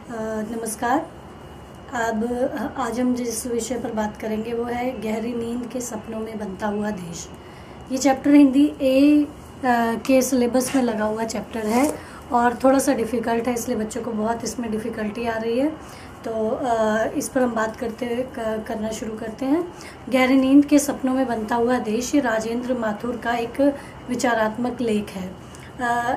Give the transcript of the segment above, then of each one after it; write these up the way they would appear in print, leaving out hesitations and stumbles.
नमस्कार। अब आज हम जिस विषय पर बात करेंगे वो है गहरी नींद के सपनों में बनता हुआ देश। ये चैप्टर हिंदी ए के सिलेबस में लगा हुआ चैप्टर है और थोड़ा सा डिफ़िकल्ट है, इसलिए बच्चों को बहुत इसमें डिफ़िकल्टी आ रही है। तो इस पर हम बात करना शुरू करते हैं। गहरी नींद के सपनों में बनता हुआ देश, ये राजेंद्र माथुर का एक विचारात्मक लेख है।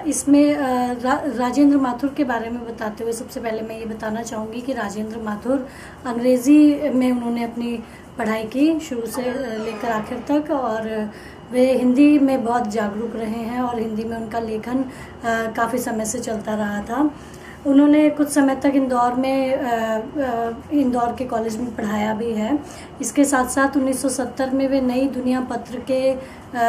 इसमें राजेंद्र माथुर के बारे में बताते हुए सबसे पहले मैं ये बताना चाहूँगी कि राजेंद्र माथुर अंग्रेज़ी में उन्होंने अपनी पढ़ाई की शुरू से लेकर आखिर तक, और वे हिंदी में बहुत जागरूक रहे हैं और हिंदी में उनका लेखन काफ़ी समय से चलता रहा था। उन्होंने कुछ समय तक इंदौर के कॉलेज में पढ़ाया भी है। इसके साथ साथ 1970 में वे नई दुनिया पत्र के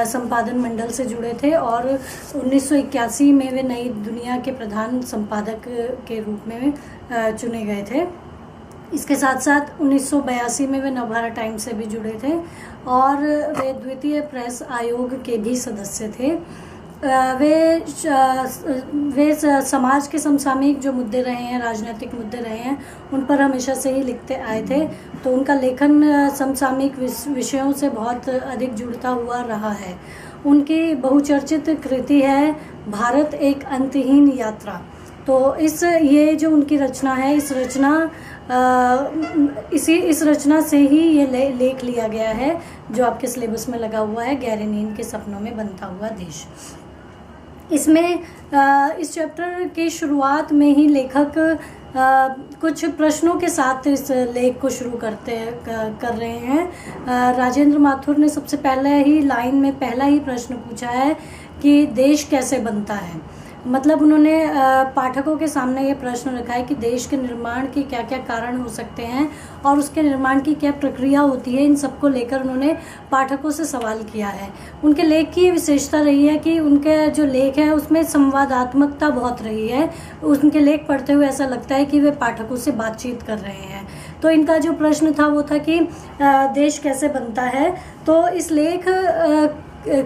संपादन मंडल से जुड़े थे और 1981 में वे नई दुनिया के प्रधान संपादक के रूप में चुने गए थे। इसके साथ साथ 1982 में वे नवभारत टाइम्स से भी जुड़े थे और वे द्वितीय प्रेस आयोग के भी सदस्य थे। वे समाज के समसामयिक जो मुद्दे रहे हैं, राजनीतिक मुद्दे रहे हैं, उन पर हमेशा से ही लिखते आए थे। तो उनका लेखन समसामयिक विषयों से बहुत अधिक जुड़ता हुआ रहा है। उनकी बहुचर्चित कृति है भारत एक अंतहीन यात्रा। तो ये जो उनकी रचना है, इस रचना से ही ये लेख लिया गया है जो आपके सिलेबस में लगा हुआ है, गहरी नींद के सपनों में बनता हुआ देश। इसमें इस चैप्टर की शुरुआत में ही लेखक कुछ प्रश्नों के साथ इस लेख को शुरू कर रहे हैं। राजेंद्र माथुर ने सबसे पहले ही लाइन में पहला ही प्रश्न पूछा है कि देश कैसे बनता है। मतलब उन्होंने पाठकों के सामने ये प्रश्न रखा है कि देश के निर्माण के क्या क्या कारण हो सकते हैं और उसके निर्माण की क्या प्रक्रिया होती है। इन सबको लेकर उन्होंने पाठकों से सवाल किया है। उनके लेख की ये विशेषता रही है कि उनके जो लेख है उसमें संवादात्मकता बहुत रही है। उनके लेख पढ़ते हुए ऐसा लगता है कि वे पाठकों से बातचीत कर रहे हैं। तो इनका जो प्रश्न था वो था कि देश कैसे बनता है। तो इस लेख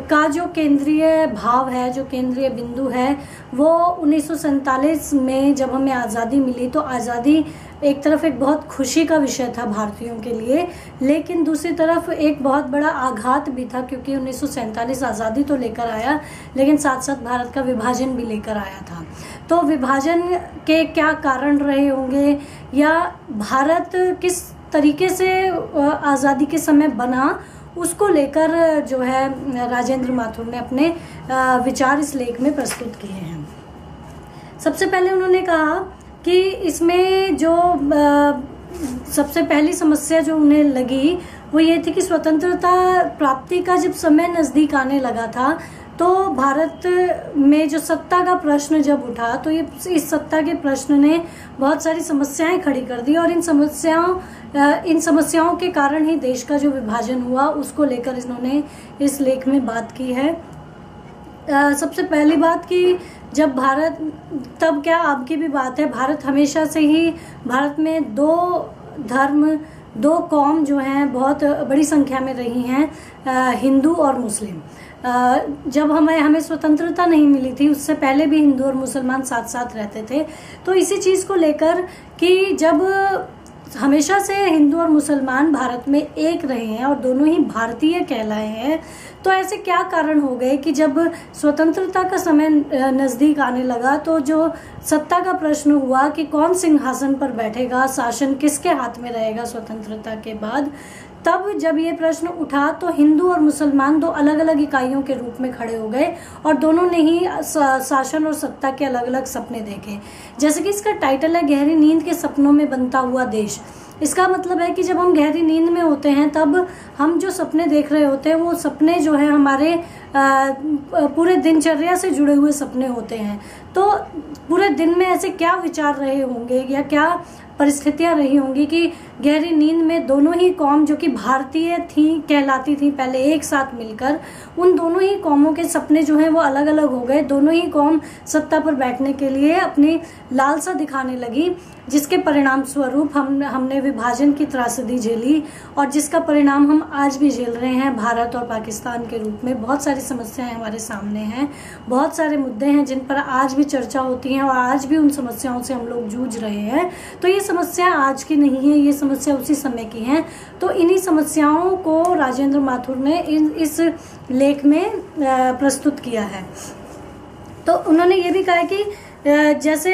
का जो केंद्रीय भाव है, जो केंद्रीय बिंदु है, वो 1947 में जब हमें आज़ादी मिली तो आज़ादी एक तरफ एक बहुत खुशी का विषय था भारतीयों के लिए, लेकिन दूसरी तरफ एक बहुत बड़ा आघात भी था, क्योंकि 1947 आज़ादी तो लेकर आया लेकिन साथ साथ भारत का विभाजन भी लेकर आया था। तो विभाजन के क्या कारण रहे होंगे या भारत किस तरीके से आज़ादी के समय बना, उसको लेकर जो है राजेंद्र माथुर ने अपने विचार इस लेख में प्रस्तुत किए हैं। सबसे पहले उन्होंने कहा कि इसमें जो सबसे पहली समस्या जो उन्हें लगी वो ये थी कि स्वतंत्रता प्राप्ति का जब समय नज़दीक आने लगा था तो भारत में जो सत्ता का प्रश्न जब उठा तो इस सत्ता के प्रश्न ने बहुत सारी समस्याएं खड़ी कर दी और इन समस्याओं के कारण ही देश का जो विभाजन हुआ उसको लेकर इन्होंने इस लेख में बात की है। सबसे पहली बात कि जब भारत, तब क्या अब की भी बात है, भारत हमेशा से ही, भारत में दो धर्म, दो कौम जो हैं बहुत बड़ी संख्या में रही हैं, हिंदू और मुस्लिम। जब हमें स्वतंत्रता नहीं मिली थी उससे पहले भी हिंदू और मुसलमान साथ साथ रहते थे। तो इसी चीज़ को लेकर कि जब हमेशा से हिंदू और मुसलमान भारत में एक रहे हैं और दोनों ही भारतीय कहलाए हैं, तो ऐसे क्या कारण हो गए कि जब स्वतंत्रता का समय नज़दीक आने लगा तो जो सत्ता का प्रश्न हुआ कि कौन सिंहासन पर बैठेगा, शासन किसके हाथ में रहेगा स्वतंत्रता के बाद, तब जब ये प्रश्न उठा तो हिंदू और मुसलमान दो अलग अलग इकाइयों के रूप में खड़े हो गए और दोनों ने ही शासन और सत्ता के अलग अलग सपने देखे। जैसे कि इसका टाइटल है गहरी नींद के सपनों में बनता हुआ देश। इसका मतलब है कि जब हम गहरी नींद में होते हैं तब हम जो सपने देख रहे होते हैं वो सपने जो है हमारे पूरे दिनचर्या से जुड़े हुए सपने होते हैं। तो पूरे दिन में ऐसे क्या विचार रहे होंगे या क्या परिस्थितियां रही होंगी कि गहरी नींद में दोनों ही कौम जो कि भारतीय थी, कहलाती थी पहले, एक साथ मिलकर उन दोनों ही कौमों के सपने जो हैं वो अलग अलग हो गए। दोनों ही कौम सत्ता पर बैठने के लिए अपनी लालसा दिखाने लगी, जिसके परिणाम स्वरूप हमने विभाजन की त्रासदी झेली और जिसका परिणाम हम आज भी झेल रहे हैं भारत और पाकिस्तान के रूप में। बहुत सारी समस्याएं हमारे सामने हैं, बहुत सारे मुद्दे हैं जिन पर आज भी चर्चा होती है और आज भी उन समस्याओं से हम लोग जूझ रहे हैं। तो ये समस्या आज की नहीं है, ये समस्या उसी समय की है। तो इन्हीं समस्याओं को राजेंद्र माथुर ने इस लेख में प्रस्तुत किया है। तो उन्होंने ये भी कहा है कि जैसे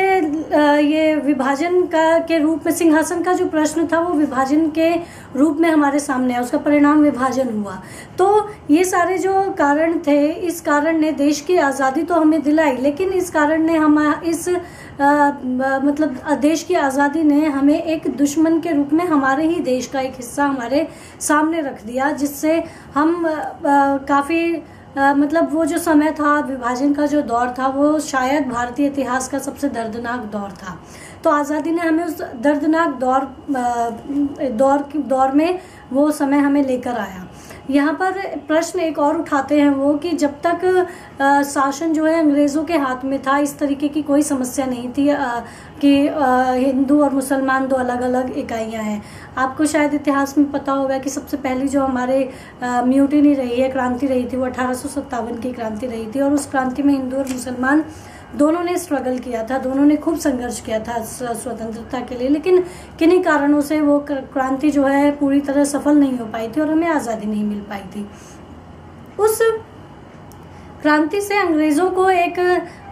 ये विभाजन के रूप में सिंहासन का जो प्रश्न था वो विभाजन के रूप में हमारे सामने है, उसका परिणाम विभाजन हुआ। तो ये सारे जो कारण थे, इस कारण ने देश की आज़ादी तो हमें दिलाई, लेकिन इस कारण ने मतलब देश की आज़ादी ने हमें एक दुश्मन के रूप में हमारे ही देश का एक हिस्सा हमारे सामने रख दिया, जिससे हम काफ़ी मतलब वो जो समय था, विभाजन का जो दौर था, वो शायद भारतीय इतिहास का सबसे दर्दनाक दौर था। तो आज़ादी ने हमें उस दर्दनाक दौर में वो समय हमें लेकर आया। यहाँ पर प्रश्न एक और उठाते हैं वो कि जब तक शासन जो है अंग्रेज़ों के हाथ में था, इस तरीके की कोई समस्या नहीं थी कि हिंदू और मुसलमान दो अलग अलग इकाइयाँ हैं। आपको शायद इतिहास में पता होगा कि सबसे पहली जो हमारे म्यूटिनी रही है, क्रांति रही थी, वो 1857 की क्रांति रही थी। और उस क्रांति में हिंदू और मुसलमान दोनों ने स्ट्रगल किया था, दोनों ने खूब संघर्ष किया था स्वतंत्रता के लिए, लेकिन किन्हीं कारणों से वो क्रांति जो है पूरी तरह सफल नहीं हो पाई थी और हमें आज़ादी नहीं मिल पाई थी। उस क्रांति से अंग्रेज़ों को एक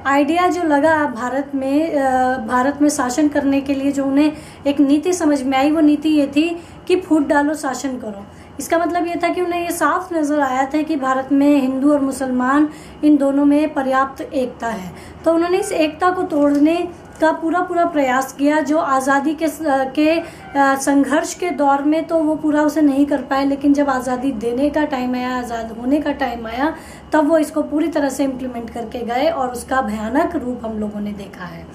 आइडिया जो लगा भारत में शासन करने के लिए, जो उन्हें एक नीति समझ में आई, वो नीति ये थी कि फूट डालो शासन करो। इसका मतलब ये था कि उन्हें ये साफ नज़र आया था कि भारत में हिंदू और मुसलमान इन दोनों में पर्याप्त एकता है। तो उन्होंने इस एकता को तोड़ने का पूरा प्रयास किया, जो आज़ादी के संघर्ष के दौर में तो वो पूरा उसे नहीं कर पाए, लेकिन जब आज़ादी देने का टाइम आया, आज़ाद होने का टाइम आया, तब वो इसको पूरी तरह से इम्प्लीमेंट करके गए और उसका भयानक रूप हम लोगों ने देखा है।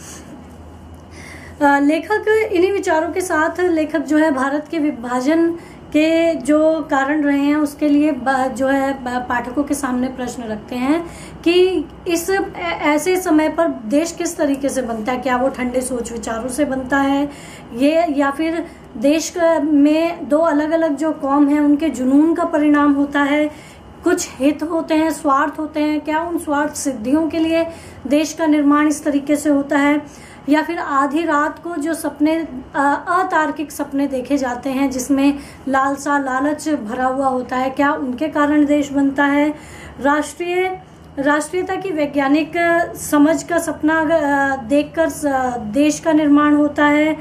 लेखक इन्हीं विचारों के साथ लेखक जो है भारत के विभाजन के जो कारण रहे हैं उसके लिए जो है पाठकों के सामने प्रश्न रखते हैं कि इस ऐसे समय पर देश किस तरीके से बनता है। क्या वो ठंडे सोच विचारों से बनता है ये, या फिर देश में दो अलग अलग जो कौम है उनके जुनून का परिणाम होता है। कुछ हित होते हैं, स्वार्थ होते हैं, क्या उन स्वार्थ सिद्धियों के लिए देश का निर्माण इस तरीके से होता है, या फिर आधी रात को जो सपने अतार्किक सपने देखे जाते हैं जिसमें लालसा लालच भरा हुआ होता है, क्या उनके कारण देश बनता है। राष्ट्रीयता की वैज्ञानिक समझ का सपना देखकर देश का निर्माण होता है,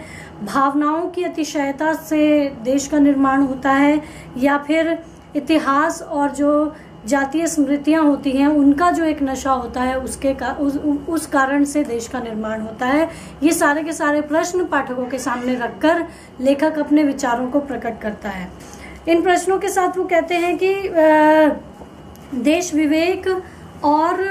भावनाओं की अतिशयता से देश का निर्माण होता है, या फिर इतिहास और जो जातीय स्मृतियां होती हैं उनका जो एक नशा होता है उस कारण से देश का निर्माण होता है। ये सारे के सारे प्रश्न पाठकों के सामने रखकर लेखक अपने विचारों को प्रकट करता है। इन प्रश्नों के साथ वो कहते हैं कि देश विवेक और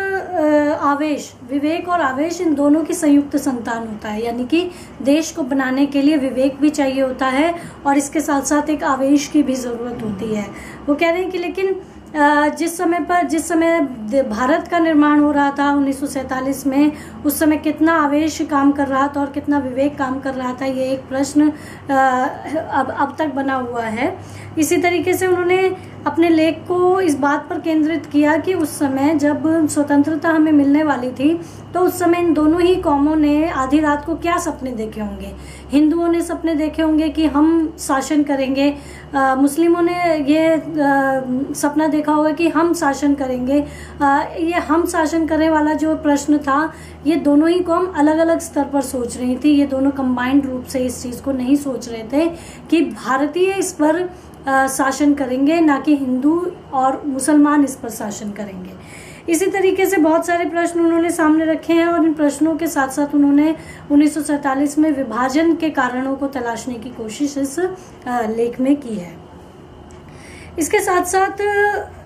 आवेश इन दोनों की संयुक्त संतान होता है, यानी कि देश को बनाने के लिए विवेक भी चाहिए होता है और इसके साथ साथ एक आवेश की भी ज़रूरत होती है। वो कह रहे हैं कि लेकिन जिस समय भारत का निर्माण हो रहा था 1947 में, उस समय कितना आवेश काम कर रहा था और कितना विवेक काम कर रहा था, ये एक प्रश्न अब तक बना हुआ है। इसी तरीके से उन्होंने अपने लेख को इस बात पर केंद्रित किया कि उस समय जब स्वतंत्रता हमें मिलने वाली थी तो उस समय इन दोनों ही कौमों ने आधी रात को क्या सपने देखे होंगे। हिंदुओं ने सपने देखे होंगे कि हम शासन करेंगे, मुस्लिमों ने ये सपना देखा होगा कि हम शासन करेंगे। ये हम शासन करने वाला जो प्रश्न था, ये दोनों ही कौम अलग अलग स्तर पर सोच रही थी। ये दोनों कंबाइंड रूप से इस चीज़ को नहीं सोच रहे थे कि भारतीय इस पर शासन करेंगे, ना कि हिंदू और मुसलमान इस पर शासन करेंगे। इसी तरीके से बहुत सारे प्रश्न उन्होंने सामने रखे हैं और इन प्रश्नों के साथ साथ उन्होंने 1947 में विभाजन के कारणों को तलाशने की कोशिश इस लेख में की है। इसके साथ साथ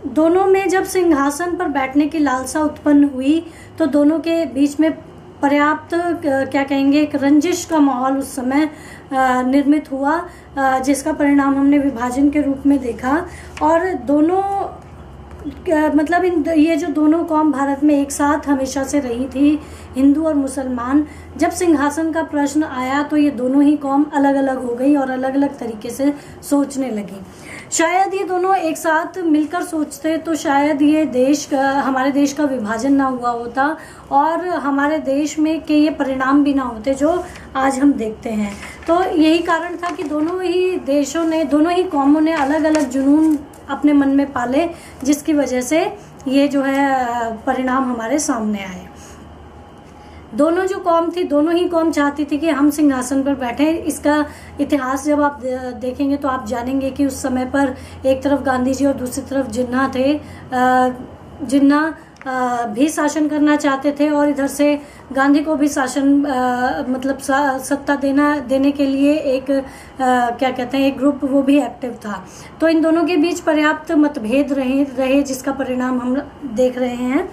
दोनों में जब सिंहासन पर बैठने की लालसा उत्पन्न हुई तो दोनों के बीच में पर्याप्त क्या कहेंगे एक रंजिश का माहौल उस समय निर्मित हुआ, जिसका परिणाम हमने विभाजन के रूप में देखा। और दोनों मतलब ये जो दोनों कौम भारत में एक साथ हमेशा से रही थी, हिंदू और मुसलमान, जब सिंहासन का प्रश्न आया तो ये दोनों ही कौम अलग अलग हो गई और अलग अलग तरीके से सोचने लगी। शायद ये दोनों एक साथ मिलकर सोचते तो शायद ये हमारे देश का विभाजन ना हुआ होता और हमारे देश में के ये परिणाम भी ना होते जो आज हम देखते हैं। तो यही कारण था कि दोनों ही देशों ने, दोनों ही कौमों ने अलग अलग जुनून अपने मन में पाले, जिसकी वजह से ये जो है परिणाम हमारे सामने आए। दोनों जो कौम थी, दोनों ही कौम चाहती थी कि हम सिंहासन पर बैठे। इसका इतिहास जब आप देखेंगे तो आप जानेंगे कि उस समय पर एक तरफ गांधी जी और दूसरी तरफ जिन्ना थे। जिन्ना भी शासन करना चाहते थे और इधर से गांधी को भी शासन मतलब सत्ता देने के लिए एक क्या कहते हैं, एक ग्रुप वो भी एक्टिव था। तो इन दोनों के बीच पर्याप्त मतभेद रहे जिसका परिणाम हम देख रहे हैं।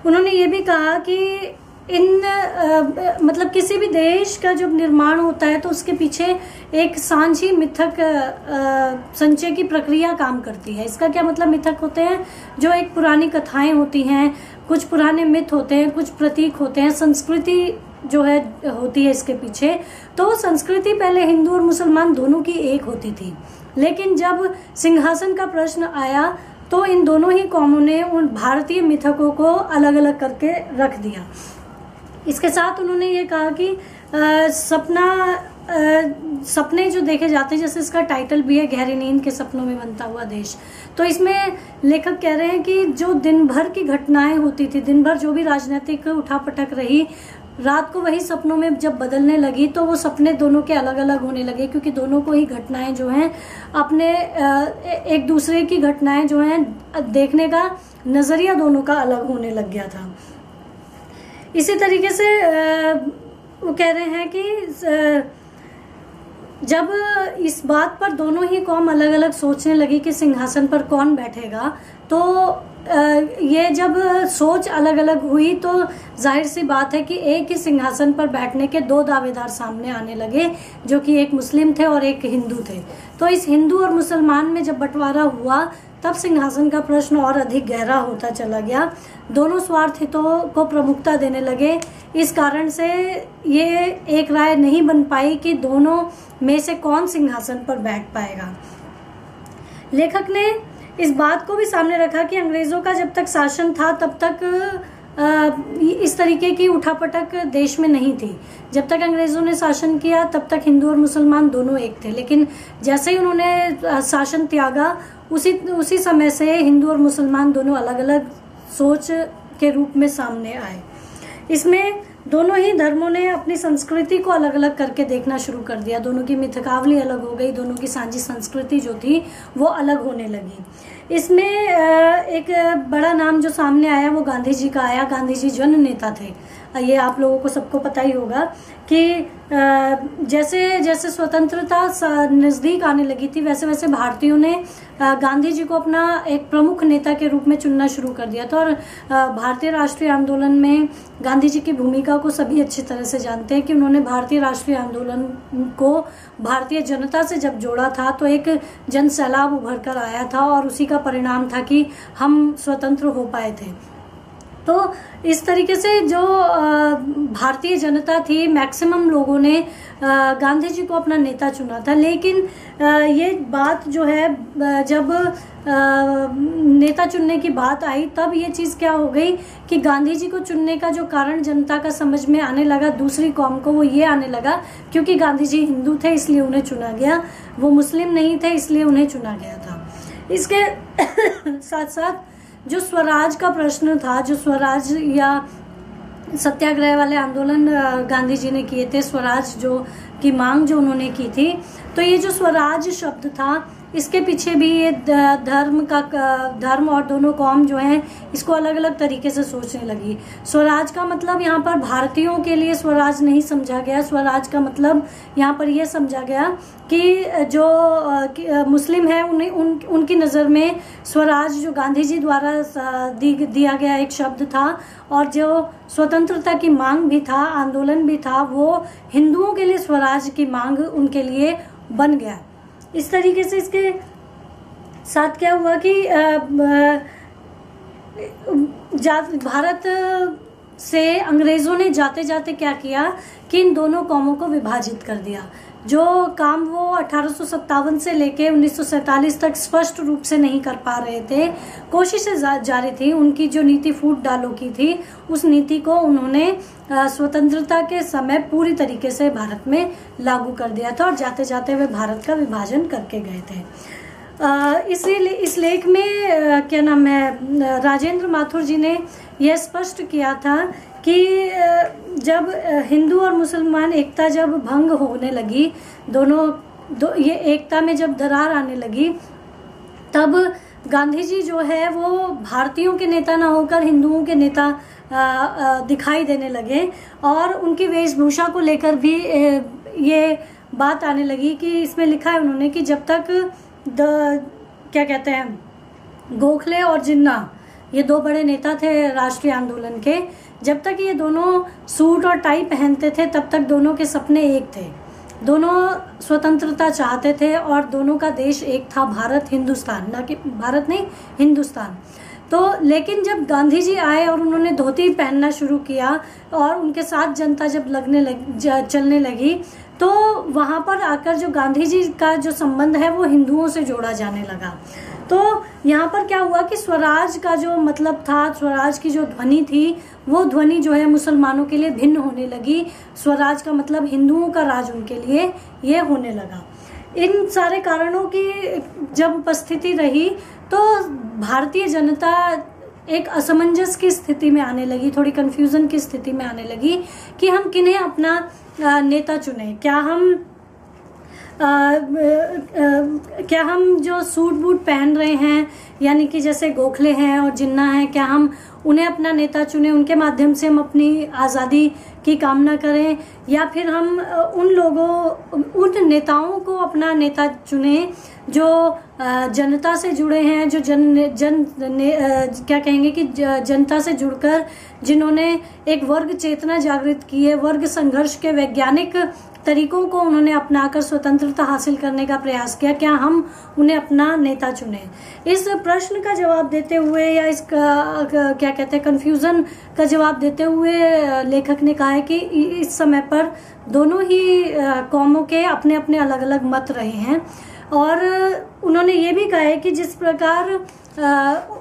उन्होंने ये भी कहा कि मतलब किसी भी देश का जब निर्माण होता है तो उसके पीछे एक सांझी मिथक संचय की प्रक्रिया काम करती है। इसका क्या मतलब, मिथक होते हैं जो एक पुरानी कथाएं होती हैं, कुछ पुराने मिथ होते हैं, कुछ प्रतीक होते हैं, संस्कृति जो है होती है इसके पीछे। तो संस्कृति पहले हिंदू और मुसलमान दोनों की एक होती थी, लेकिन जब सिंहासन का प्रश्न आया तो इन दोनों ही कौमों ने उन भारतीय मिथकों को अलग अलग करके रख दिया। इसके साथ उन्होंने ये कहा कि सपने जो देखे जाते हैं, जैसे इसका टाइटल भी है गहरी नींद के सपनों में बनता हुआ देश। तो इसमें लेखक कह रहे हैं कि जो दिन भर की घटनाएं होती थी, दिन भर जो भी राजनीतिक उठापटक रही, रात को वही सपनों में जब बदलने लगी तो वो सपने दोनों के अलग अलग होने लगे, क्योंकि दोनों को ही घटनाएं जो हैं अपने एक दूसरे की घटनाएं जो हैं देखने का नजरिया दोनों का अलग होने लग गया था। इसी तरीके से वो कह रहे हैं कि जब इस बात पर दोनों ही कौम अलग अलग सोचने लगी कि सिंहासन पर कौन बैठेगा, तो ये जब सोच अलग अलग हुई तो जाहिर सी बात है कि एक ही सिंहासन पर बैठने के दो दावेदार सामने आने लगे, जो कि एक मुस्लिम थे और एक हिंदू थे। तो इस हिंदू और मुसलमान में जब बंटवारा हुआ तब सिंहासन का प्रश्न और अधिक गहरा होता चला गया। दोनों स्वार्थ हितों को प्रमुखता देने लगे। इस कारण से ये एक राय नहीं बन पाई कि दोनों में से कौन सिंहासन पर बैठ पाएगा। लेखक ने इस बात को भी सामने रखा कि अंग्रेजों का जब तक शासन था तब तक इस तरीके की उठापटक देश में नहीं थी। जब तक अंग्रेजों ने शासन किया तब तक हिंदू और मुसलमान दोनों एक थे, लेकिन जैसे ही उन्होंने शासन त्यागा उसी समय से हिंदू और मुसलमान दोनों अलग अलग सोच के रूप में सामने आए। इसमें दोनों ही धर्मों ने अपनी संस्कृति को अलग अलग करके देखना शुरू कर दिया। दोनों की मिथकावली अलग हो गई, दोनों की सांझी संस्कृति जो थी वो अलग होने लगी। इसमें एक बड़ा नाम जो सामने आया वो गांधी जी का आया। गांधी जी जन नेता थे। ये आप लोगों को सबको पता ही होगा कि जैसे जैसे स्वतंत्रता नजदीक आने लगी थी वैसे वैसे भारतीयों ने गांधी जी को अपना एक प्रमुख नेता के रूप में चुनना शुरू कर दिया था। और भारतीय राष्ट्रीय आंदोलन में गांधी जी की भूमिका को सभी अच्छी तरह से जानते हैं कि उन्होंने भारतीय राष्ट्रीय आंदोलन को भारतीय जनता से जब जोड़ा था तो एक जन सैलाब उभर कर आया था और उसी का परिणाम था कि हम स्वतंत्र हो पाए थे। तो इस तरीके से जो भारतीय जनता थी, मैक्सिमम लोगों ने गांधी जी को अपना नेता चुना था। लेकिन ये बात जो है जब नेता चुनने की बात आई तब ये चीज़ क्या हो गई कि गांधी जी को चुनने का जो कारण जनता का समझ में आने लगा दूसरी कौम को, वो ये आने लगा क्योंकि गांधी जी हिंदू थे इसलिए उन्हें चुना गया, वो मुस्लिम नहीं थे इसलिए उन्हें चुना गया था। इसके साथ साथ जो स्वराज का प्रश्न था, जो स्वराज या सत्याग्रह वाले आंदोलन गांधी जी ने किए थे, स्वराज जो की मांग जो उन्होंने की थी, तो ये जो स्वराज शब्द था इसके पीछे भी ये धर्म और दोनों कौम जो हैं इसको अलग अलग तरीके से सोचने लगी। स्वराज का मतलब यहाँ पर भारतीयों के लिए स्वराज नहीं समझा गया। स्वराज का मतलब यहाँ पर यह समझा गया कि जो मुस्लिम है उनकी नज़र में स्वराज जो गांधी जी द्वारा दिया गया एक शब्द था और जो स्वतंत्रता की मांग भी था, आंदोलन भी था, वो हिंदुओं के लिए स्वराज की मांग उनके लिए बन गया। इस तरीके से इसके साथ क्या हुआ कि भारत से अंग्रेजों ने जाते जाते क्या किया कि इन दोनों कौमों को विभाजित कर दिया। जो काम वो 1857 से लेके 1947 तक स्पष्ट रूप से नहीं कर पा रहे थे, कोशिशें जारी थी। उनकी जो नीति फूट डालो की थी, उस नीति को उन्होंने स्वतंत्रता के समय पूरी तरीके से भारत में लागू कर दिया था और जाते जाते वे भारत का विभाजन करके गए थे। इसीलिए इस लेख में क्या नाम है, राजेंद्र माथुर जी ने यह स्पष्ट किया था कि जब हिंदू और मुसलमान एकता जब भंग होने लगी, ये एकता में जब दरार आने लगी, तब गांधी जी जो है वो भारतीयों के नेता ना होकर हिंदुओं के नेता दिखाई देने लगे। और उनकी वेशभूषा को लेकर भी ये बात आने लगी कि इसमें लिखा है उन्होंने कि जब तक क्या कहते हैं, गोखले और जिन्ना, ये दो बड़े नेता थे राष्ट्रीय आंदोलन के, जब तक ये दोनों सूट और टाई पहनते थे तब तक दोनों के सपने एक थे। दोनों स्वतंत्रता चाहते थे और दोनों का देश एक था, भारत हिंदुस्तान, ना कि भारत नहीं हिंदुस्तान। तो लेकिन जब गांधी जी आए और उन्होंने धोती पहनना शुरू किया और उनके साथ जनता जब चलने लगी, तो वहां पर आकर जो गांधी जी का जो संबंध है वो हिंदुओं से जोड़ा जाने लगा। तो यहाँ पर क्या हुआ कि स्वराज का जो मतलब था, स्वराज की जो ध्वनि थी, वो ध्वनि जो है मुसलमानों के लिए भिन्न होने लगी। स्वराज का मतलब हिंदुओं का राज उनके लिए ये होने लगा। इन सारे कारणों की जब उपस्थिति रही तो भारतीय जनता एक असमंजस की स्थिति में आने लगी, थोड़ी कंफ्यूजन की स्थिति में आने लगी कि हम किन्हें अपना नेता चुने। क्या हम जो सूट बूट पहन रहे हैं, यानी कि जैसे गोखले हैं और जिन्ना हैं, क्या हम उन्हें अपना नेता चुने, उनके माध्यम से हम अपनी आज़ादी की कामना करें, या फिर हम उन नेताओं को अपना नेता चुने जो जनता से जुड़े हैं, जो क्या कहेंगे कि जनता से जुड़कर जिन्होंने एक वर्ग चेतना जागृत की है, वर्ग संघर्ष के वैज्ञानिक तरीकों को उन्होंने अपनाकर स्वतंत्रता हासिल करने का प्रयास किया, क्या हम उन्हें अपना नेता चुने। इस प्रश्न का जवाब देते हुए या इसका क्या कहते हैं कंफ्यूजन का जवाब देते हुए लेखक ने कहा है कि इस समय पर दोनों ही कौमों के अपने अपने अलग अलग मत रहे हैं। और उन्होंने ये भी कहा है कि जिस प्रकार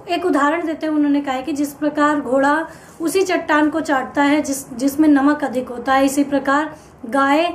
एक उदाहरण देते हैं, उन्होंने कहा है कि जिस प्रकार घोड़ा उसी चट्टान को चाटता है जिसमें नमक अधिक होता है, इसी प्रकार गाय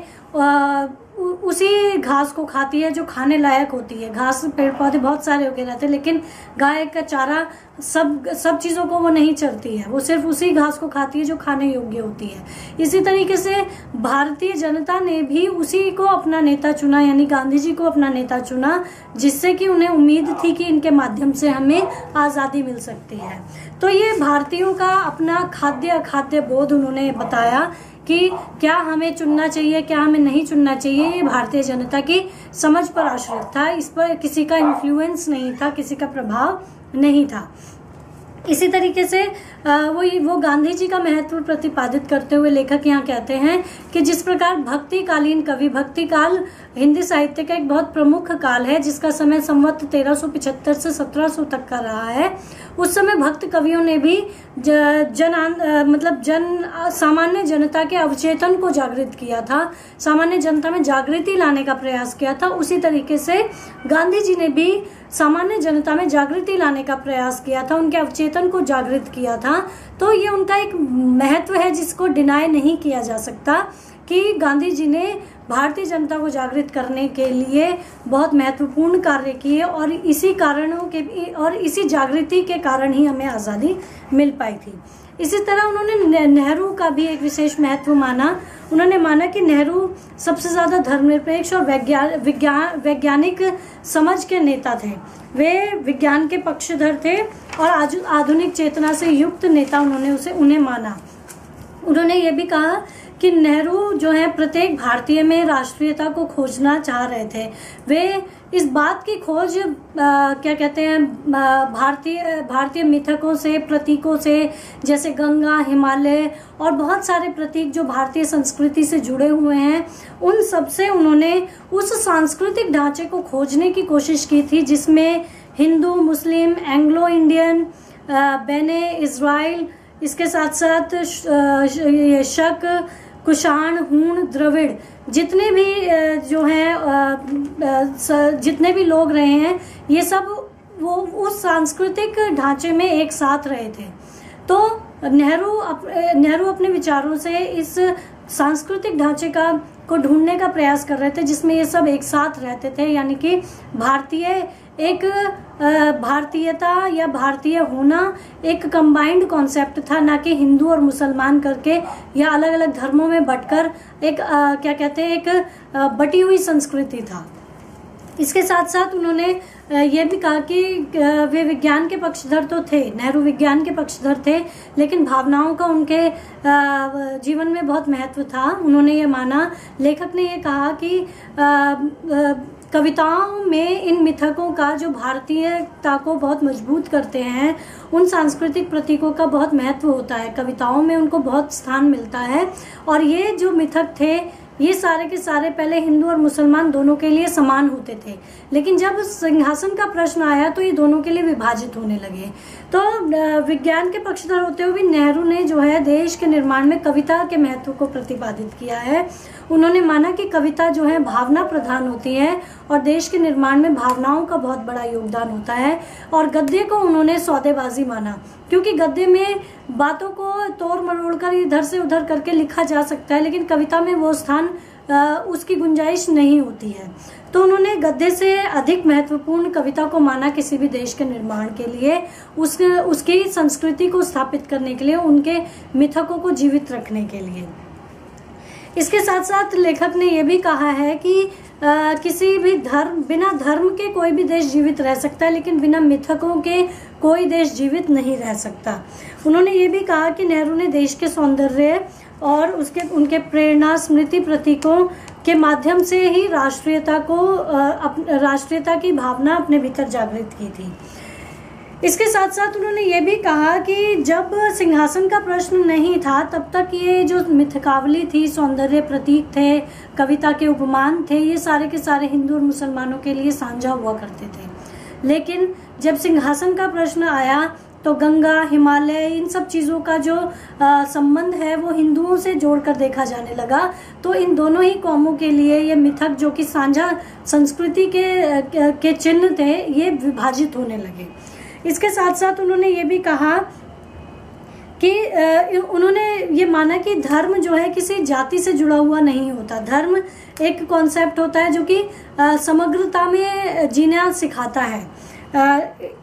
उसी घास को खाती है जो खाने लायक होती है। घास पेड़ पौधे बहुत सारे उगे रहते हैं, लेकिन गाय का चारा सब चीजों को वो नहीं चरती है, वो सिर्फ उसी घास को खाती है जो खाने योग्य होती है। इसी तरीके से भारतीय जनता ने भी उसी को अपना नेता चुना, यानी गांधी जी को अपना नेता चुना, जिससे कि उन्हें उम्मीद थी कि इनके माध्यम से हमें आजादी मिल सकती है। तो ये भारतीयों का अपना खाद्य अखाद्य बोध उन्होंने बताया कि क्या हमें चुनना चाहिए, क्या हमें नहीं चुनना चाहिए। ये भारतीय जनता की समझ पर आश्रित था, इस पर किसी का इन्फ्लुएंस नहीं था, किसी का प्रभाव नहीं था। इसी तरीके से वो गांधी जी का महत्व प्रतिपादित करते हुए लेखक यहाँ कहते हैं कि जिस प्रकार भक्तिकालीन कवि, भक्ति काल हिंदी साहित्य का एक बहुत प्रमुख काल है जिसका समय संवत 1375 से 1700 तक का रहा है। उस समय भक्त कवियों ने भी सामान्य जनता के अवचेतन को जागृत किया था, सामान्य जनता में जागृति लाने का प्रयास किया था। उसी तरीके से गांधी जी ने भी सामान्य जनता में जागृति लाने का प्रयास किया था, उनके अवचेतन को जागृत किया था। तो ये उनका एक महत्व है जिसको डिनाई नहीं किया जा सकता कि गांधी जी ने भारतीय जनता को जागृत करने के लिए बहुत महत्वपूर्ण कार्य किए और इसी जागृति के कारण ही हमें आज़ादी मिल पाई थी। इसी तरह उन्होंने नेहरू का भी एक विशेष महत्व माना। उन्होंने माना कि नेहरू सबसे ज्यादा धर्मनिरपेक्ष और वैज्ञानिक समझ के नेता थे। वे विज्ञान के पक्षधर थे और आधुनिक चेतना से युक्त नेता उन्हें माना। उन्होंने ये भी कहा कि नेहरू जो है प्रत्येक भारतीय में राष्ट्रीयता को खोजना चाह रहे थे। वे इस बात की खोज क्या कहते हैं भारतीय मिथकों से, प्रतीकों से, जैसे गंगा, हिमालय और बहुत सारे प्रतीक जो भारतीय संस्कृति से जुड़े हुए हैं, उन सब से उन्होंने उस सांस्कृतिक ढांचे को खोजने की कोशिश की थी जिसमें हिंदू, मुस्लिम, एंग्लो इंडियन, बेने इज़राइल, इसके साथ साथ शक, कुषाण, हूण, द्रविड़, जितने भी जो हैं जितने भी लोग रहे हैं, ये सब वो उस सांस्कृतिक ढांचे में एक साथ रहे थे। तो नेहरू अपने विचारों से इस सांस्कृतिक ढांचे को ढूंढने का प्रयास कर रहे थे जिसमें ये सब एक साथ रहते थे, यानी कि भारतीयता या भारतीय होना एक कंबाइंड कॉन्सेप्ट था, ना कि हिंदू और मुसलमान करके या अलग अलग धर्मों में बंटकर एक एक बटी हुई संस्कृति था। इसके साथ साथ उन्होंने ये भी कहा कि वे विज्ञान के पक्षधर तो थे, नेहरू विज्ञान के पक्षधर थे, लेकिन भावनाओं का उनके जीवन में बहुत महत्व था। उन्होंने ये माना, लेखक ने ये कहा कि कविताओं में इन मिथकों का जो भारतीयता को बहुत मजबूत करते हैं, उन सांस्कृतिक प्रतीकों का बहुत महत्व होता है, कविताओं में उनको बहुत स्थान मिलता है। और ये जो मिथक थे ये सारे के सारे पहले हिंदू और मुसलमान दोनों के लिए समान होते थे, लेकिन जब सिंहासन का प्रश्न आया तो ये दोनों के लिए विभाजित होने लगे। तो विज्ञान के पक्षधर होते हुए भी नेहरू ने जो है देश के निर्माण में कविता के महत्व को प्रतिपादित किया है। उन्होंने माना कि कविता जो है भावना प्रधान होती है और देश के निर्माण में भावनाओं का बहुत बड़ा योगदान होता है। और गद्य को उन्होंने सौदेबाजी माना, क्योंकि गद्य में बातों को तोड़ मरोड़ कर इधर से उधर करके लिखा जा सकता है, लेकिन कविता में वो स्थान उसकी गुंजाइश नहीं होती है। तो उन्होंने गद्य से अधिक महत्वपूर्ण कविता को माना किसी भी देश के निर्माण के लिए, उसकी संस्कृति को स्थापित करने के लिए, उनके मिथकों को जीवित रखने के लिए। इसके साथ साथ लेखक ने यह भी कहा है कि किसी भी बिना धर्म के कोई भी देश जीवित रह सकता है, लेकिन बिना मिथकों के कोई देश जीवित नहीं रह सकता। उन्होंने ये भी कहा कि नेहरू ने देश के सौंदर्य और उनके प्रेरणा, स्मृति, प्रतीकों के माध्यम से ही राष्ट्रीयता की भावना अपने भीतर जागृत की थी। इसके साथ साथ उन्होंने ये भी कहा कि जब सिंहासन का प्रश्न नहीं था तब तक ये जो मिथकावली थी, सौंदर्य प्रतीक थे, कविता के उपमान थे, ये सारे के सारे हिंदू और मुसलमानों के लिए साझा हुआ करते थे। लेकिन जब सिंहासन का प्रश्न आया तो गंगा, हिमालय, इन सब चीज़ों का जो संबंध है वो हिंदुओं से जोड़कर देखा जाने लगा। तो इन दोनों ही कौमों के लिए ये मिथक, जो कि साझा संस्कृति के चिन्ह थे, ये विभाजित होने लगे। इसके साथ साथ उन्होंने ये भी कहा कि उन्होंने ये माना कि धर्म जो है किसी जाति से जुड़ा हुआ नहीं होता। धर्म एक कॉन्सेप्ट होता है जो कि समग्रता में जीना सिखाता है।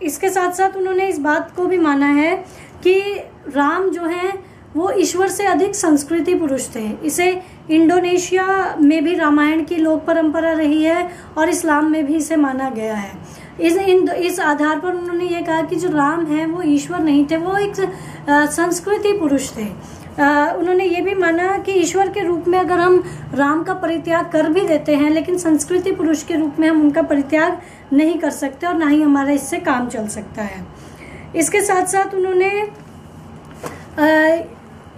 इसके साथ साथ उन्होंने इस बात को भी माना है कि राम जो है वो ईश्वर से अधिक संस्कृति पुरुष थे। इसे इंडोनेशिया में भी रामायण की लोक परंपरा रही है और इस्लाम में भी इसे माना गया है। इस आधार पर उन्होंने ये कहा कि जो राम है वो ईश्वर नहीं थे, वो एक संस्कृति पुरुष थे। उन्होंने ये भी माना कि ईश्वर के रूप में अगर हम राम का परित्याग कर भी देते हैं, लेकिन संस्कृति पुरुष के रूप में हम उनका परित्याग नहीं कर सकते और ना ही हमारा इससे काम चल सकता है। इसके साथ साथ उन्होंने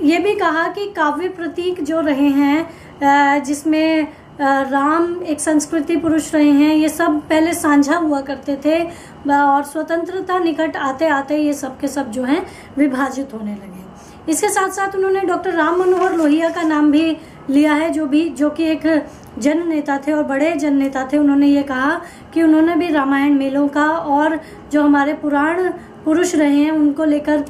ये भी कहा कि काव्य प्रतीक जो रहे हैं, जिसमें राम एक संस्कृति पुरुष रहे हैं, ये सब पहले साझा हुआ करते थे और स्वतंत्रता निकट आते आते ये सब के सब जो हैं विभाजित होने लगे। इसके साथ साथ उन्होंने डॉक्टर राम मनोहर लोहिया का नाम भी लिया है, जो कि एक जन नेता थे और बड़े जन नेता थे। उन्होंने ये कहा कि उन्होंने भी रामायण मेलों का और जो हमारे पुराण पुरुष रहे हैं उनको लेकर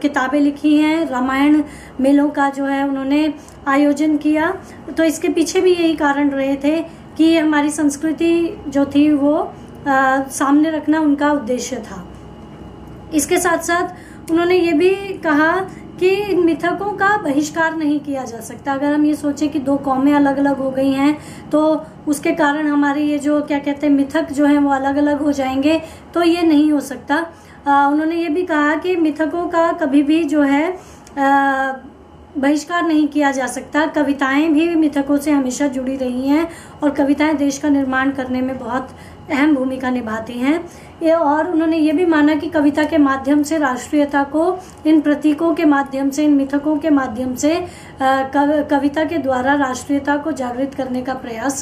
किताबें लिखी हैं। रामायण मेलों का जो है उन्होंने आयोजन किया। तो इसके पीछे भी यही कारण रहे थे कि हमारी संस्कृति जो थी वो सामने रखना उनका उद्देश्य था। इसके साथ साथ उन्होंने ये भी कहा कि इन मिथकों का बहिष्कार नहीं किया जा सकता। अगर हम ये सोचें कि दो कौमें अलग अलग हो गई हैं तो उसके कारण हमारे ये जो क्या कहते हैं मिथक जो हैं वो अलग अलग हो जाएंगे, तो ये नहीं हो सकता। उन्होंने ये भी कहा कि मिथकों का कभी भी जो है बहिष्कार नहीं किया जा सकता। कविताएं भी मिथकों से हमेशा जुड़ी रही हैं और कविताएं देश का निर्माण करने में बहुत अहम भूमिका निभाती हैं। और उन्होंने ये भी माना कि कविता के माध्यम से राष्ट्रीयता को इन प्रतीकों के माध्यम से, इन मिथकों के माध्यम से कविता के द्वारा राष्ट्रीयता को जागृत करने का प्रयास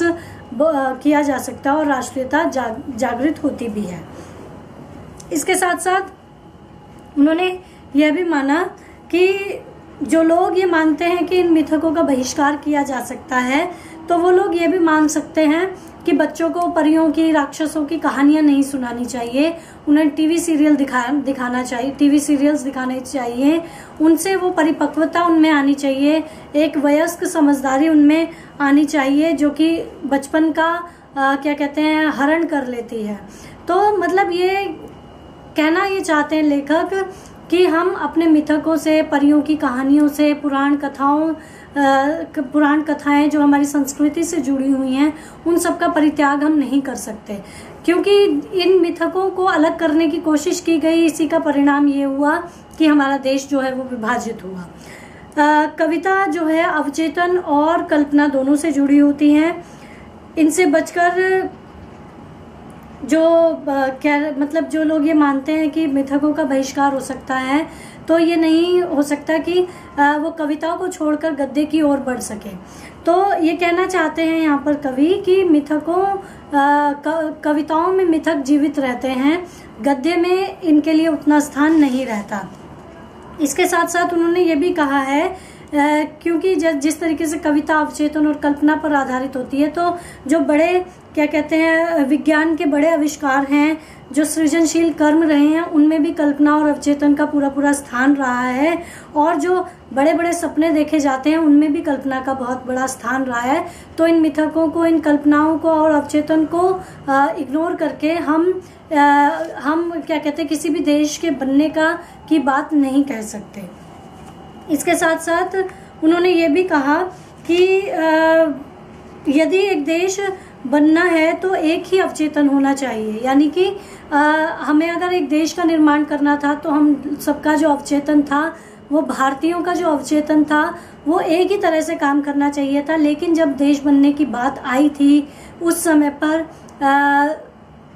किया जा सकता है और राष्ट्रीयता जागृत होती भी है। इसके साथ साथ उन्होंने यह भी माना कि जो लोग ये मानते हैं कि इन मिथकों का बहिष्कार किया जा सकता है, तो वो लोग ये भी मान सकते हैं कि बच्चों को परियों की, राक्षसों की कहानियां नहीं सुनानी चाहिए, उन्हें टीवी सीरियल दिखाना चाहिए, टीवी सीरियल्स दिखाने चाहिए, उनसे वो परिपक्वता उनमें आनी चाहिए, एक वयस्क समझदारी उनमें आनी चाहिए जो कि बचपन का क्या कहते हैं हरण कर लेती है। तो मतलब ये कहना ये चाहते हैं लेखक कि हम अपने मिथकों से, परियों की कहानियों से, पुराण कथाएं जो हमारी संस्कृति से जुड़ी हुई हैं, उन सब का परित्याग हम नहीं कर सकते, क्योंकि इन मिथकों को अलग करने की कोशिश की गई। इसी का परिणाम ये हुआ कि हमारा देश जो है वो विभाजित हुआ। कविता जो है अवचेतन और कल्पना दोनों से जुड़ी होती है। इनसे बचकर मतलब जो लोग ये मानते हैं कि मिथकों का बहिष्कार हो सकता है, तो ये नहीं हो सकता कि वो कविताओं को छोड़कर गद्य की ओर बढ़ सके। तो ये कहना चाहते हैं यहाँ पर कवि कि कविताओं में मिथक जीवित रहते हैं, गद्य में इनके लिए उतना स्थान नहीं रहता। इसके साथ साथ उन्होंने ये भी कहा है क्योंकि जिस तरीके से कविता अवचेतन और कल्पना पर आधारित होती है, तो जो बड़े क्या कहते हैं विज्ञान के बड़े आविष्कार हैं, जो सृजनशील कर्म रहे हैं, उनमें भी कल्पना और अवचेतन का पूरा स्थान रहा है, और जो बड़े बड़े सपने देखे जाते हैं उनमें भी कल्पना का बहुत बड़ा स्थान रहा है। तो इन मिथकों को, इन कल्पनाओं को और अवचेतन को इग्नोर करके हम क्या कहते हैं किसी भी देश के बनने की बात नहीं कह सकते। इसके साथ साथ उन्होंने ये भी कहा कि यदि एक देश बनना है तो एक ही अवचेतन होना चाहिए, यानी कि हमें अगर एक देश का निर्माण करना था तो हम सबका जो अवचेतन था, वो भारतीयों का जो अवचेतन था, वो एक ही तरह से काम करना चाहिए था। लेकिन जब देश बनने की बात आई थी, उस समय पर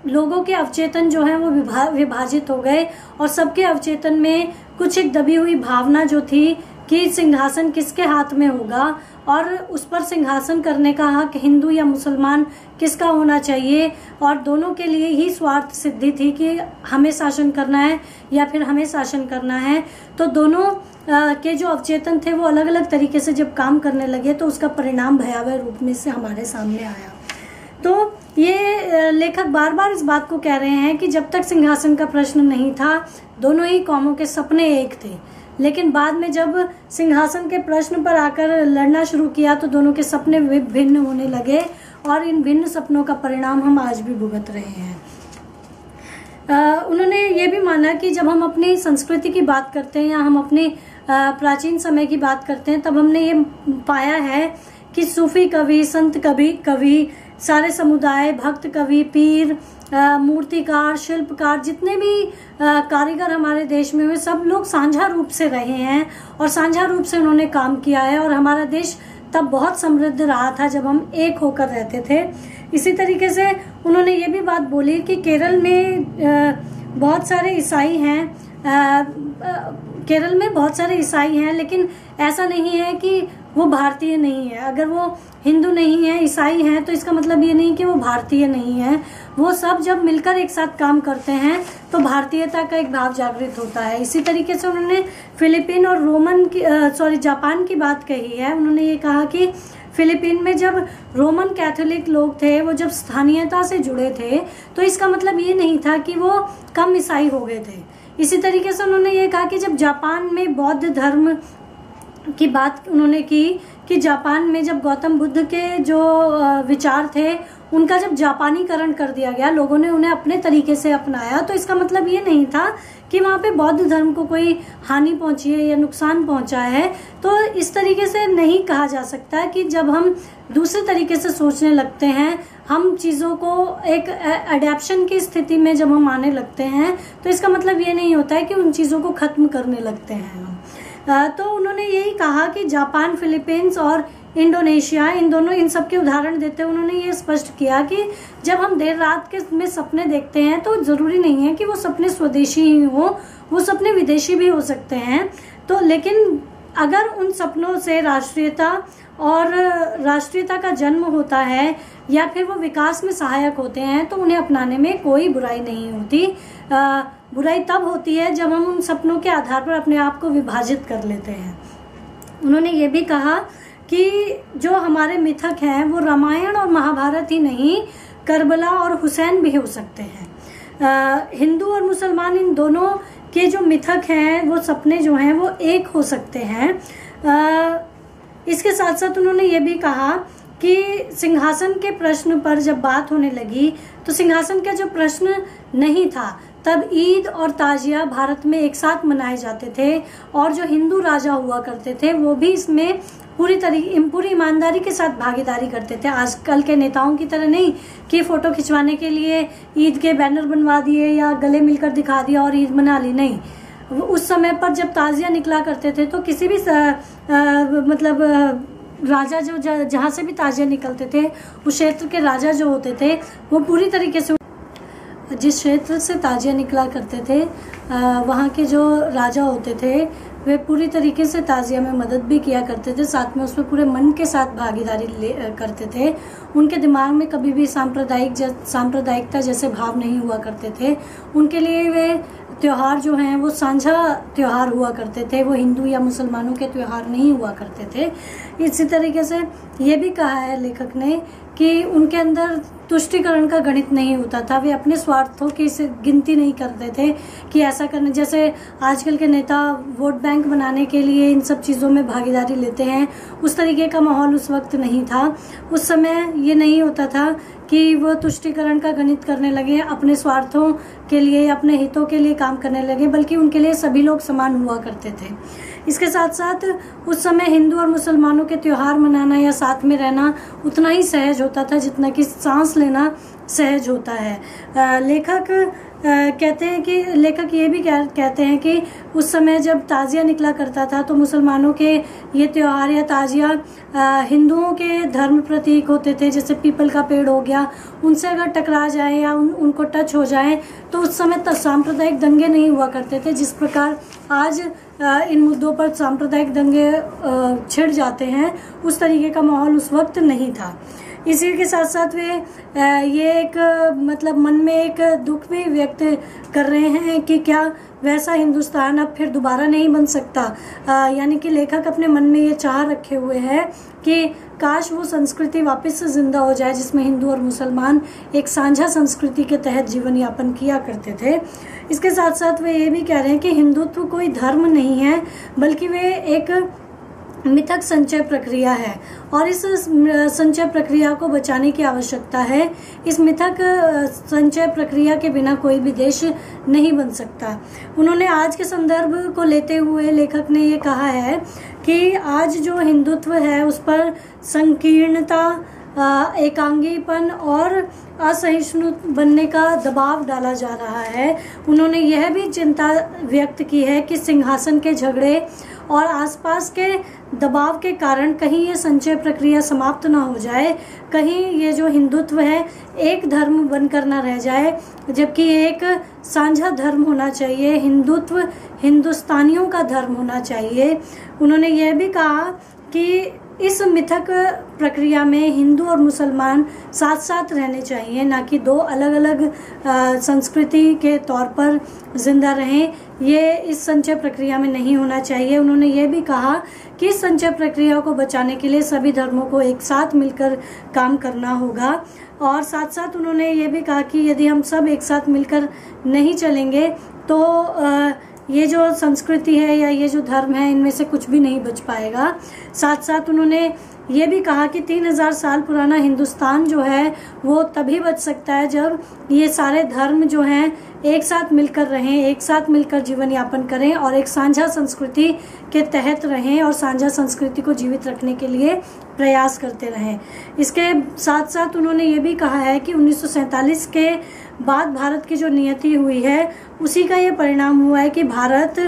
लोगों के अवचेतन जो है वो विभाजित हो गए, और सबके अवचेतन में कुछ एक दबी हुई भावना जो थी कि सिंहासन किसके हाथ में होगा, और उस पर सिंहासन करने का हक हिंदू या मुसलमान किसका होना चाहिए, और दोनों के लिए ही स्वार्थ सिद्धि थी कि हमें शासन करना है या फिर हमें शासन करना है। तो दोनों के जो अवचेतन थे वो अलग अलग तरीके से जब काम करने लगे, तो उसका परिणाम भयावह रूप में से हमारे सामने आया। तो ये लेखक बार बार इस बात को कह रहे हैं कि जब तक सिंहासन का प्रश्न नहीं था, दोनों ही कौमों के सपने एक थे, लेकिन बाद में जब सिंहासन के प्रश्न पर आकर लड़ना शुरू किया तो दोनों के सपने भिन्न होने लगे, और इन भिन्न सपनों का परिणाम हम आज भी भुगत रहे हैं। उन्होंने ये भी माना कि जब हम अपनी संस्कृति की बात करते हैं या हम अपने प्राचीन समय की बात करते हैं, तब हमने ये पाया है कि सूफी कवि, संत कवि, सारे समुदाय, भक्त कवि, पीर, मूर्तिकार, शिल्पकार, जितने भी कारीगर हमारे देश में हुए, सब लोग साझा रूप से रहे हैं और साझा रूप से उन्होंने काम किया है, और हमारा देश तब बहुत समृद्ध रहा था जब हम एक होकर रहते थे। इसी तरीके से उन्होंने ये भी बात बोली कि केरल में बहुत सारे ईसाई हैं, केरल में बहुत सारे ईसाई हैं, लेकिन ऐसा नहीं है कि वो भारतीय नहीं है। अगर वो हिंदू नहीं है, ईसाई हैं, तो इसका मतलब ये नहीं कि वो भारतीय नहीं है। वो सब जब मिलकर एक साथ काम करते हैं तो भारतीयता का एक भाव जागृत होता है। इसी तरीके से उन्होंने फिलीपीन और जापान की बात कही है। उन्होंने ये कहा कि फिलीपीन में जब रोमन कैथोलिक लोग थे, वो जब स्थानीयता से जुड़े थे, तो इसका मतलब ये नहीं था कि वो कम ईसाई हो गए थे। इसी तरीके से उन्होंने ये कहा कि जब जापान में बौद्ध धर्म की बात उन्होंने की कि जापान में जब गौतम बुद्ध के जो विचार थे, उनका जब जापानीकरण कर दिया गया, लोगों ने उन्हें अपने तरीके से अपनाया, तो इसका मतलब ये नहीं था कि वहाँ पे बौद्ध धर्म को कोई हानि पहुंची है या नुकसान पहुंचा है। तो इस तरीके से नहीं कहा जा सकता कि जब हम दूसरे तरीके से सोचने लगते हैं, हम चीज़ों को एक अडेप्शन की स्थिति में जब हम आने लगते हैं, तो इसका मतलब ये नहीं होता है कि उन चीज़ों को खत्म करने लगते हैं हम। तो उन्होंने यही कहा कि जापान, फिलीपींस और इंडोनेशिया, इन सब के उदाहरण देते हुए उन्होंने ये स्पष्ट किया कि जब हम देर रात के में सपने देखते हैं, तो जरूरी नहीं है कि वो सपने स्वदेशी ही हो, वो सपने विदेशी भी हो सकते हैं। तो लेकिन अगर उन सपनों से राष्ट्रीयता और राष्ट्रीयता का जन्म होता है या फिर वो विकास में सहायक होते हैं तो उन्हें अपनाने में कोई बुराई नहीं होती। बुराई तब होती है जब हम उन सपनों के आधार पर अपने आप को विभाजित कर लेते हैं। उन्होंने ये भी कहा कि जो हमारे मिथक हैं वो रामायण और महाभारत ही नहीं, करबला और हुसैन भी हो सकते हैं। हिंदू और मुसलमान इन दोनों के जो मिथक हैं, वो सपने जो हैं वो एक हो सकते हैं। इसके साथ साथ उन्होंने ये भी कहा कि सिंहासन के प्रश्न पर जब बात होने लगी तो सिंहासन का जो प्रश्न नहीं था, तब ईद और ताजिया भारत में एक साथ मनाए जाते थे और जो हिंदू राजा हुआ करते थे वो भी इसमें पूरी ईमानदारी के साथ भागीदारी करते थे। आजकल के नेताओं की तरह नहीं कि फोटो खिंचवाने के लिए ईद के बैनर बनवा दिए या गले मिलकर दिखा दिया और ईद मना ली, नहीं। उस समय पर जब ताजिया निकला करते थे तो किसी भी मतलब राजा जो जहाँ से भी ताजिया निकलते थे, उस क्षेत्र के राजा जो होते थे वो पूरी तरीके से, जिस क्षेत्र से ताजिया निकला करते थे वहाँ के जो राजा होते थे वे पूरी तरीके से ताजिया में मदद भी किया करते थे, साथ में उसमें पूरे मन के साथ भागीदारी करते थे। उनके दिमाग में कभी भी सांप्रदायिकता जैसे भाव नहीं हुआ करते थे। उनके लिए वे त्योहार जो हैं वो साझा त्योहार हुआ करते थे, वो हिंदू या मुसलमानों के त्योहार नहीं हुआ करते थे। इसी तरीके से ये भी कहा है लेखक ने कि उनके अंदर तुष्टिकरण का गणित नहीं होता था, वे अपने स्वार्थों की गिनती नहीं करते थे कि ऐसा करने, जैसे आजकल के नेता वोट बैंक बनाने के लिए इन सब चीज़ों में भागीदारी लेते हैं, उस तरीके का माहौल उस वक्त नहीं था। उस समय ये नहीं होता था कि वो तुष्टिकरण का गणित करने लगे, अपने स्वार्थों के लिए, अपने हितों के लिए काम करने लगे, बल्कि उनके लिए सभी लोग समान हुआ करते थे। इसके साथ साथ उस समय हिंदू और मुसलमानों के त्योहार मनाना या साथ में रहना उतना ही सहज होता था जितना कि सांस लेना सहज होता है। लेखक ये भी कहते हैं कि उस समय जब ताजिया निकला करता था तो मुसलमानों के ये त्योहार या ताजिया हिंदुओं के धर्म प्रतीक होते थे, जैसे पीपल का पेड़ हो गया, उनसे अगर टकरा जाए या उनको टच हो जाए तो उस समय सांप्रदायिक दंगे नहीं हुआ करते थे जिस प्रकार आज इन मुद्दों पर सांप्रदायिक दंगे छिड़ जाते हैं, उस तरीके का माहौल उस वक्त नहीं था। इसी के साथ साथ वे ये एक मतलब मन में एक दुख भी व्यक्त कर रहे हैं कि क्या वैसा हिंदुस्तान अब फिर दोबारा नहीं बन सकता। यानी कि लेखक अपने मन में ये चाह रखे हुए हैं कि काश वो संस्कृति वापस से जिंदा हो जाए जिसमें हिंदू और मुसलमान एक साझा संस्कृति के तहत जीवन यापन किया करते थे। इसके साथ साथ वे ये भी कह रहे हैं कि हिंदुत्व कोई धर्म नहीं है, बल्कि वे एक मिथक संचय प्रक्रिया है और इस संचय प्रक्रिया को बचाने की आवश्यकता है। इस मिथक संचय प्रक्रिया के बिना कोई भी देश नहीं बन सकता। उन्होंने आज के संदर्भ को लेते हुए लेखक ने ये कहा है कि आज जो हिंदुत्व है उस पर संकीर्णता, एकांगीपन और असहिष्णु बनने का दबाव डाला जा रहा है। उन्होंने यह भी चिंता व्यक्त की है कि सिंहासन के झगड़े और आसपास के दबाव के कारण कहीं ये संचय प्रक्रिया समाप्त ना हो जाए, कहीं ये जो हिंदुत्व है एक धर्म बनकर ना रह जाए, जबकि एक साझा धर्म होना चाहिए। हिंदुत्व हिंदुस्तानियों का धर्म होना चाहिए। उन्होंने यह भी कहा कि इस मिथक प्रक्रिया में हिंदू और मुसलमान साथ साथ रहने चाहिए, ना कि दो अलग अलग संस्कृति के तौर पर जिंदा रहें। ये इस संचय प्रक्रिया में नहीं होना चाहिए। उन्होंने ये भी कहा कि इस संचय प्रक्रिया को बचाने के लिए सभी धर्मों को एक साथ मिलकर काम करना होगा। और साथ साथ उन्होंने ये भी कहा कि यदि हम सब एक साथ मिलकर नहीं चलेंगे तो ये जो संस्कृति है या ये जो धर्म है इनमें से कुछ भी नहीं बच पाएगा। साथ साथ उन्होंने ये भी कहा कि 3000 साल पुराना हिंदुस्तान जो है वो तभी बच सकता है जब ये सारे धर्म जो हैं एक साथ मिलकर रहें, एक साथ मिलकर जीवन यापन करें और एक साझा संस्कृति के तहत रहें और साझा संस्कृति को जीवित रखने के लिए प्रयास करते रहें। इसके साथ साथ उन्होंने ये भी कहा है कि 1947 के बाद भारत की जो नियति हुई है उसी का ये परिणाम हुआ है कि भारत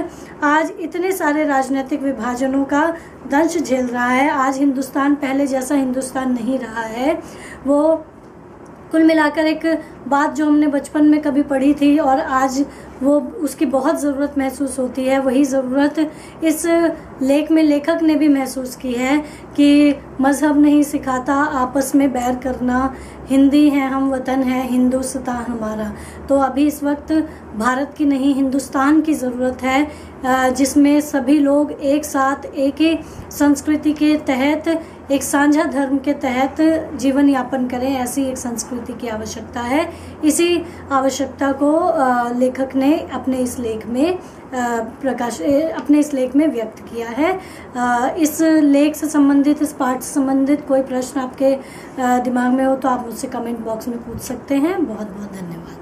आज इतने सारे राजनीतिक विभाजनों का दंश झेल रहा है। आज हिंदुस्तान पहले जैसा हिंदुस्तान नहीं रहा है। वो कुल मिलाकर एक बात जो हमने बचपन में कभी पढ़ी थी और आज वो उसकी बहुत ज़रूरत महसूस होती है, वही ज़रूरत इस लेख में लेखक ने भी महसूस की है कि मज़हब नहीं सिखाता आपस में बैर करना, हिंदी है हम वतन है हिंदुस्तान हमारा। तो अभी इस वक्त भारत की नहीं हिंदुस्तान की ज़रूरत है, जिसमें सभी लोग एक साथ एक ही संस्कृति के तहत, एक साझा धर्म के तहत जीवन यापन करें। ऐसी एक संस्कृति की आवश्यकता है। इसी आवश्यकता को लेखक ने अपने इस लेख में व्यक्त किया है। इस लेख से संबंधित, इस पाठ से संबंधित कोई प्रश्न आपके दिमाग में हो तो आप मुझसे कमेंट बॉक्स में पूछ सकते हैं। बहुत बहुत धन्यवाद।